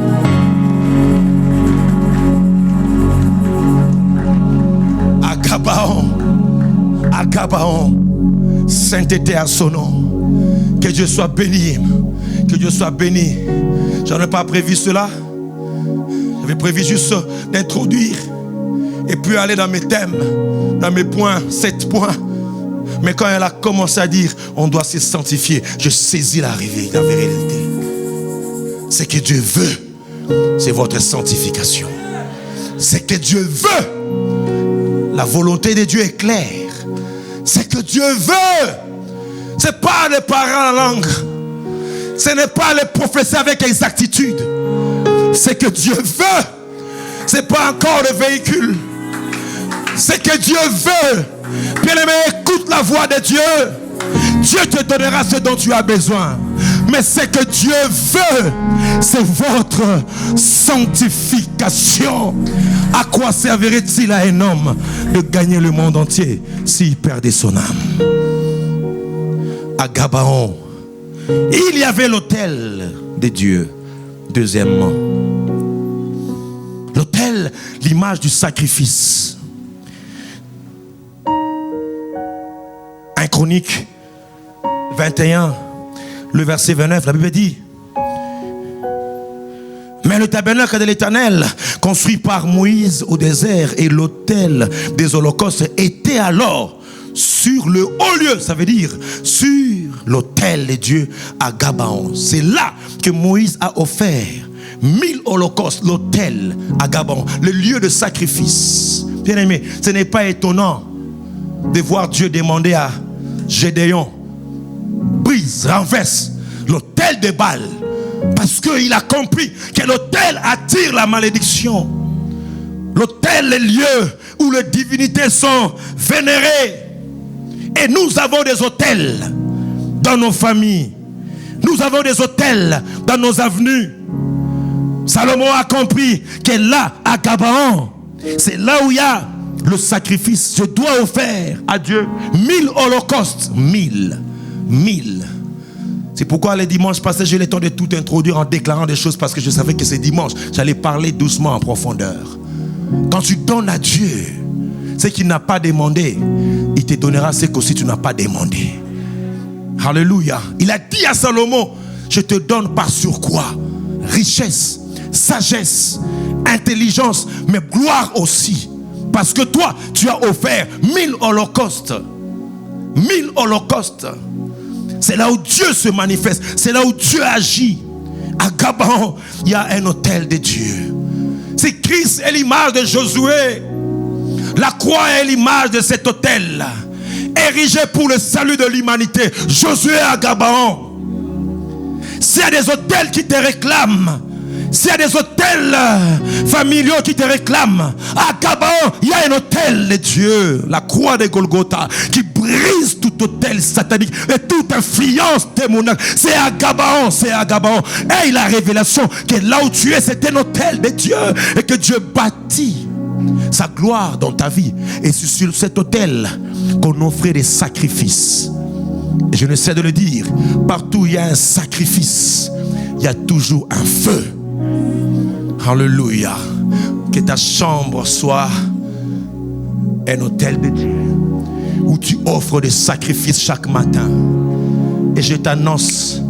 À Gabaon, sainteté à son nom. Que Dieu soit béni. Que Dieu soit béni. J'en ai pas prévu cela. J'avais prévu juste d'introduire et puis aller dans mes thèmes, dans mes points, 7 points. Mais quand elle a commencé à dire on doit se sanctifier, je saisis l'arrivée, la vérité. Ce que Dieu veut, c'est votre sanctification. Ce que Dieu veut, la volonté de Dieu est claire. Ce que Dieu veut, Ce n'est pas les parents en langue. Ce n'est pas les prophéties avec exactitude. C'est que Dieu veut. Ce n'est pas encore le véhicule. C'est que Dieu veut. Bien-aimé, écoute la voix de Dieu. Dieu te donnera ce dont tu as besoin. Mais ce que Dieu veut, c'est votre sanctification. À quoi servirait-il à un homme de gagner le monde entier s'il perdait son âme? À Gabaon, il y avait l'autel de Dieu. Deuxièmement, l'autel, l'image du sacrifice. 1 Chronique 21, le verset 29, la Bible dit: mais le tabernacle de l'Éternel, construit par Moïse au désert, et l'autel des holocaustes était alors sur le haut lieu, ça veut dire sur l'autel de Dieu à Gabaon. C'est là que Moïse a offert 1000 holocaustes, l'autel à Gabaon, le lieu de sacrifice. Bien aimé, ce n'est pas étonnant de voir Dieu demander à Gédéon: brise, renverse l'autel de Baal, parce qu'il a compris que l'autel attire la malédiction. L'autel est le lieu où les divinités sont vénérées. Et nous avons des autels dans nos familles. Nous avons des autels dans nos avenues. Salomon a compris que là, à Gabaon, c'est là où il y a le sacrifice. Je dois offrir à Dieu 1000 holocaustes. 1000. C'est pourquoi les dimanches passés, j'ai eu le temps de tout introduire en déclarant des choses, parce que je savais que c'est dimanche. J'allais parler doucement en profondeur. Quand tu donnes à Dieu ce qu'il n'a pas demandé, il te donnera ce qu'aussi tu n'as pas demandé. Alléluia. Il a dit à Salomon: je te donne par surcroît richesse, sagesse, intelligence, mais gloire aussi. Parce que toi, tu as offert 1000 holocaustes. 1000 holocaustes. C'est là où Dieu se manifeste. C'est là où Dieu agit. À Gabaon, il y a un autel de Dieu. C'est Christ est l'image de Josué. La croix est l'image de cet autel érigé pour le salut de l'humanité. Josué à Gabaon. S'il y a des autels qui te réclament, s'il y a des autels familiaux qui te réclament, à Gabaon, il y a un autel de Dieu, la croix de Golgotha, qui brise tout autel satanique et toute influence démoniaque. C'est à Gabaon, c'est à Gabaon. Et la révélation que là où tu es, c'est un autel de Dieu, et que Dieu bâtit sa gloire dans ta vie. Et c'est sur cet autel qu'on offrait des sacrifices. Et je ne sais de le dire, partout où il y a un sacrifice, il y a toujours un feu. Alléluia. Que ta chambre soit un autel de Dieu, où tu offres des sacrifices chaque matin. Et je t'annonce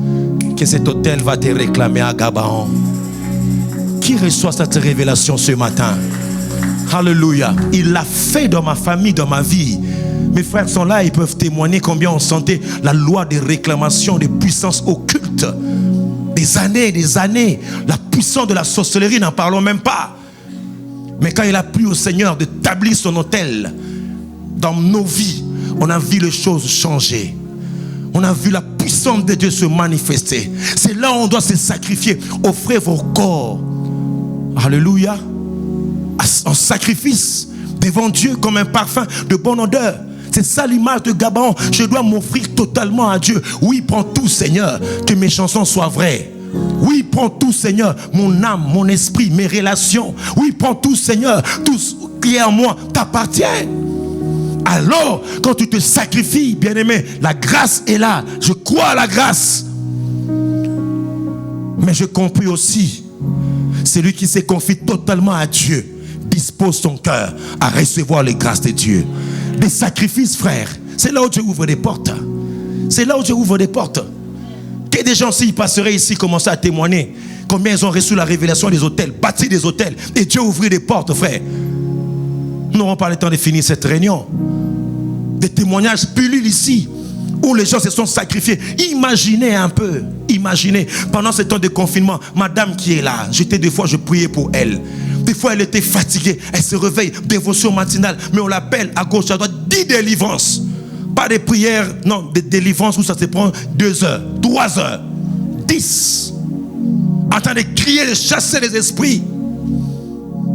que cet autel va te réclamer à Gabaon. Qui reçoit cette révélation ce matin? Alléluia. Il l'a fait dans ma famille, dans ma vie. Mes frères sont là, ils peuvent témoigner combien on sentait la loi des réclamations, des puissances occultes. Des années. La puissance de la sorcellerie, n'en parlons même pas. Mais quand il a plu au Seigneur d'établir son autel dans nos vies, on a vu les choses changer. On a vu la puissance de Dieu se manifester. C'est là où on doit se sacrifier. Offrez vos corps. Alléluia. En sacrifice devant Dieu comme un parfum de bonne odeur. C'est ça l'image de Gabaon. Je dois m'offrir totalement à Dieu. Oui, prends tout, Seigneur, que mes chansons soient vraies. Oui, prends tout, Seigneur, mon âme, mon esprit, mes relations. Oui, prends tout, Seigneur, tout ce qui est en moi t'appartient. Alors, quand tu te sacrifies, bien-aimé, la grâce est là. Je crois à la grâce. Mais je compris aussi, celui qui se confie totalement à Dieu dispose son cœur à recevoir les grâces de Dieu. Des sacrifices, frères, c'est là où Dieu ouvre des portes. C'est là où Dieu ouvre des portes. Que des gens, s'ils passeraient ici, commençaient à témoigner combien ils ont reçu la révélation des hôtels, bâti des hôtels, et Dieu ouvrit des portes, frères. Nous n'aurons pas le temps de finir cette réunion. Des témoignages pullulent ici, où les gens se sont sacrifiés. Imaginez un peu, imaginez, pendant ce temps de confinement, madame qui est là, des fois je priais pour elle. Des fois elle était fatiguée, elle se réveille, dévotion matinale, mais on l'appelle à gauche, à droite, 10 délivrances. Pas des prières, non, de délivrance où ça se prend 2 heures, 3 heures, 10. En train de crier, de chasser les esprits.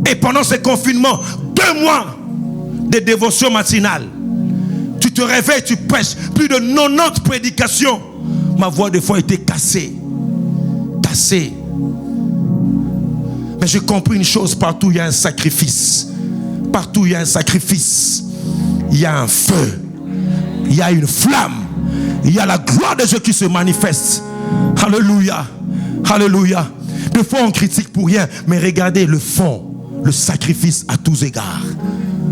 Et pendant ce confinement, 2 mois de dévotion matinale. Tu te réveilles, tu prêches. Plus de 90 prédications. Ma voix des fois était cassée. Cassée. Mais j'ai compris une chose, partout il y a un sacrifice. Partout il y a un sacrifice. Il y a un feu. Il y a une flamme. Il y a la gloire de Dieu qui se manifeste. Alléluia. Alléluia. Des fois on critique pour rien, mais regardez le fond, le sacrifice à tous égards.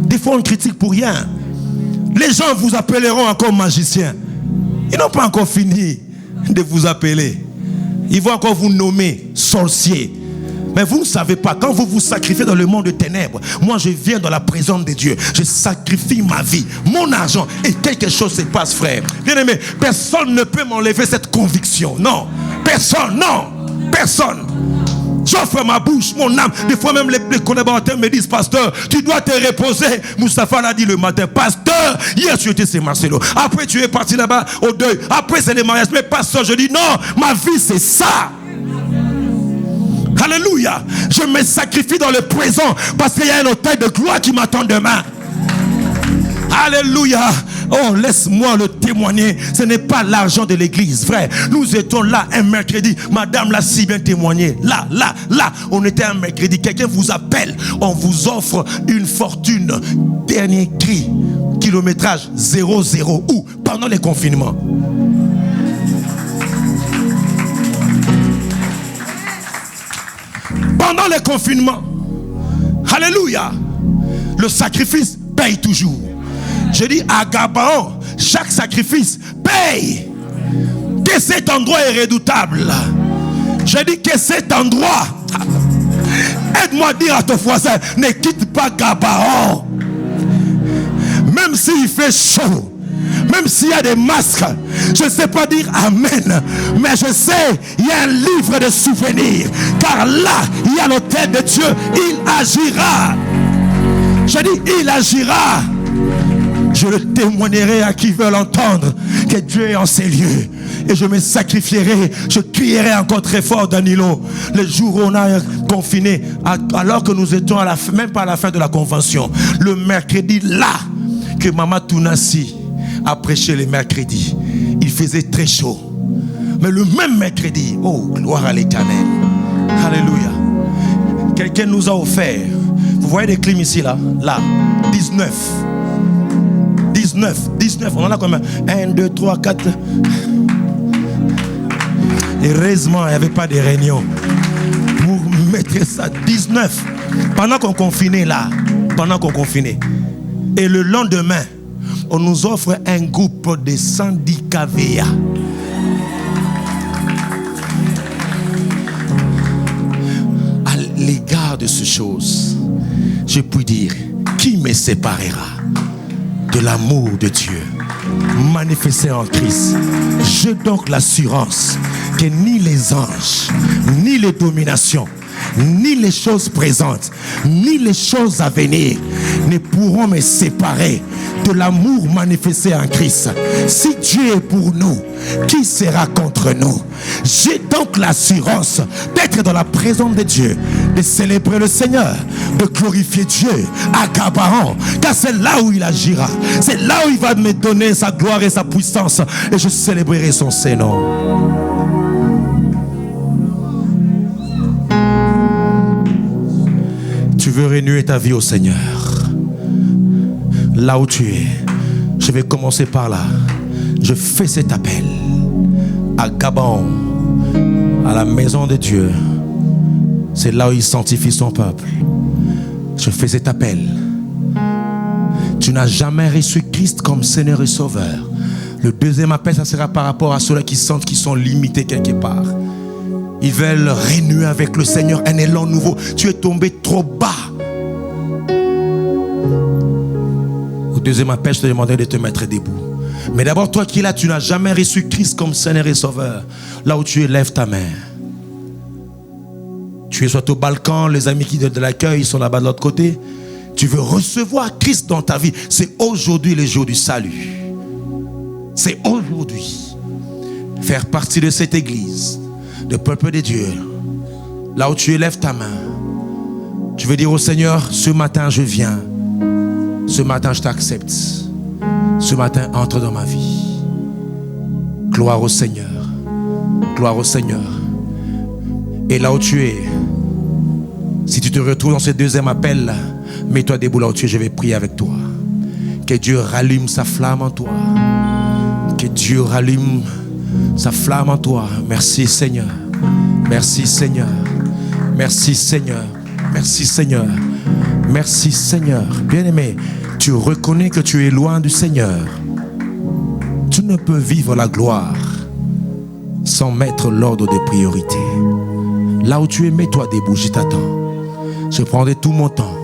Des fois on critique pour rien. Les gens vous appelleront encore magicien. Ils n'ont pas encore fini de vous appeler. Ils vont encore vous nommer sorcier. Mais vous ne savez pas, quand vous vous sacrifiez dans le monde de ténèbres, moi je viens dans la présence de Dieu, je sacrifie ma vie, mon argent, et quelque chose se passe, frère. Bien aimé, personne ne peut m'enlever cette conviction. Non, personne, non, personne. J'offre ma bouche, mon âme. Des fois même les collaborateurs me disent, pasteur, tu dois te reposer. Moustapha l'a dit le matin, pasteur, hier tu étais chez Marcelo, après tu es parti là-bas au deuil, après c'est les mariages. Mais pasteur, je dis non, ma vie c'est ça. Alléluia. Je me sacrifie dans le présent parce qu'il y a un hôtel de gloire qui m'attend demain. Alléluia. Oh, laisse-moi le témoigner. Ce n'est pas l'argent de l'église, frère. Nous étions là un mercredi. Madame l'a si bien témoigné. Là. On était un mercredi. Quelqu'un vous appelle. On vous offre une fortune. Dernier cri. Kilométrage 00. Où? Pendant les confinements. Pendant les confinements. Alléluia. Le sacrifice paye toujours. Je dis à Gabaon, chaque sacrifice paye. Que cet endroit est redoutable. Je dis que cet endroit, aide-moi à dire à ton voisin, ne quitte pas Gabaon. Même s'il fait chaud, même s'il y a des masques, je ne sais pas dire amen, mais je sais, il y a un livre de souvenirs, car là, il y a l'autel de Dieu, il agira. Je dis, il agira. Je le témoignerai à qui veut l'entendre que Dieu est en ces lieux. Et je me sacrifierai, je crierai encore très fort, Danilo. Le jour où on a confiné, alors que nous étions à la fin, même pas à la fin de la convention, le mercredi là, que Maman Tounassi a prêché le mercredi, il faisait très chaud. Mais le même mercredi, oh, gloire à l'Éternel. Alléluia. Quelqu'un nous a offert, vous voyez des clims ici là, 19, on en a combien? 1, 2, 3, 4. Heureusement, il n'y avait pas de réunion pour mettre ça. 19. Pendant qu'on confinait là, et le lendemain, on nous offre un groupe de 110 kVA. À l'égard de ces choses, je puis dire, qui me séparera de l'amour de Dieu manifesté en Christ? J'ai donc l'assurance que ni les anges, ni les dominations, ni les choses présentes, ni les choses à venir ne pourront me séparer de l'amour manifesté en Christ. Si Dieu est pour nous, qui sera contre nous? J'ai donc l'assurance d'être dans la présence de Dieu, de célébrer le Seigneur, de glorifier Dieu à Gabaon, car c'est là où il agira, c'est là où il va me donner sa gloire et sa puissance, et je célébrerai son Saint-Nom. Tu veux renouer ta vie au Seigneur, là où tu es. Je vais commencer par là. Je fais cet appel à Gabaon, à la maison de Dieu. C'est là où il sanctifie son peuple. Je fais cet appel. Tu n'as jamais reçu Christ comme Seigneur et Sauveur. Le deuxième appel, ça sera par rapport à ceux qui sentent qu'ils sont limités quelque part. Ils veulent renouer avec le Seigneur un élan nouveau. Tu es tombé trop bas. Au deuxième appel, je te demandais de te mettre debout. Mais d'abord, toi qui es là, tu n'as jamais reçu Christ comme Seigneur et Sauveur. Là où tu es, lève ta main. Tu es soit au balcon, les amis qui de l'accueil sont là-bas de l'autre côté. Tu veux recevoir Christ dans ta vie. C'est aujourd'hui le jour du salut. c'est aujourd'hui. Faire partie de cette église, de peuple de Dieu. Là où tu élèves ta main, tu veux dire au Seigneur, ce matin je viens. Ce matin je t'accepte. Ce matin entre dans ma vie. Gloire au Seigneur. Gloire au Seigneur. Et là où tu es, si tu te retrouves dans ce deuxième appel, mets-toi debout là où tu es, je vais prier avec toi. Que Dieu rallume sa flamme en toi. Que Dieu rallume sa flamme en toi. Merci Seigneur. Merci Seigneur. Merci Seigneur. Merci Seigneur. Merci Seigneur. Bien-aimé, tu reconnais que tu es loin du Seigneur. Tu ne peux vivre la gloire sans mettre l'ordre des priorités. Là où tu es, mets-toi debout, je t'attends. Je prendrai tout mon temps.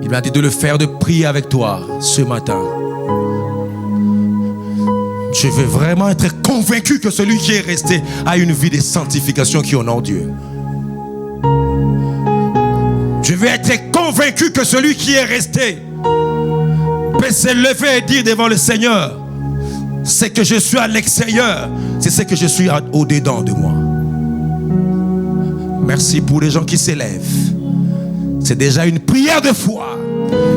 Il m'a dit de le faire, de prier avec toi ce matin. Je veux vraiment être convaincu que celui qui est resté a une vie de sanctification qui honore Dieu. Je veux être convaincu que celui qui est resté peut se lever et dire devant le Seigneur, c'est que je suis à l'extérieur, c'est ce que je suis au-dedans de moi. Merci pour les gens qui s'élèvent. C'est déjà une prière de foi.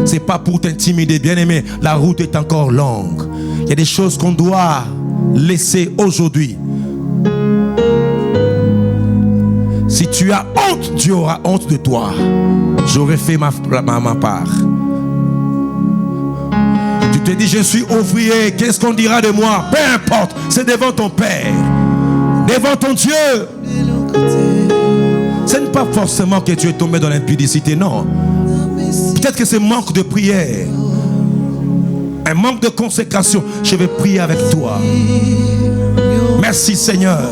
C'est pas pour t'intimider, bien-aimé. La route est encore longue. Il y a des choses qu'on doit laisser aujourd'hui. Si tu as honte, Dieu aura honte de toi. J'aurais fait ma part. Tu te dis, je suis ouvrier, qu'est-ce qu'on dira de moi? Peu importe, c'est devant ton Père, devant ton Dieu. Ce n'est pas forcément que tu es tombé dans l'impudicité, non. Peut-être que c'est manque de prière, un manque de consécration. Je vais prier avec toi. Merci Seigneur.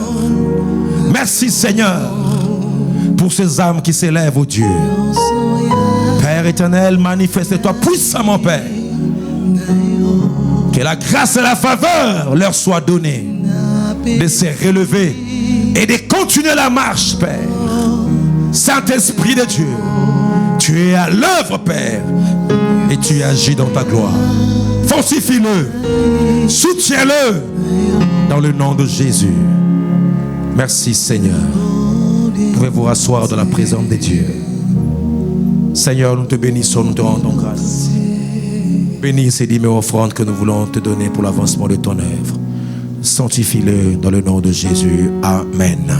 Merci Seigneur pour ces âmes qui s'élèvent au Dieu. Père éternel, manifeste-toi puissamment, Père. Que la grâce et la faveur leur soient données de se relever et de continuer la marche, Père. Saint-Esprit de Dieu, tu es à l'œuvre, Père, et tu agis dans ta gloire. Fortifie-le, soutiens-le dans le nom de Jésus. Merci Seigneur. Vous pouvez vous rasseoir dans la présence de Dieu. Seigneur, nous te bénissons, nous te rendons grâce. Bénis ces 10 000 offrandes que nous voulons te donner pour l'avancement de ton œuvre. Sanctifie-le dans le nom de Jésus. Amen.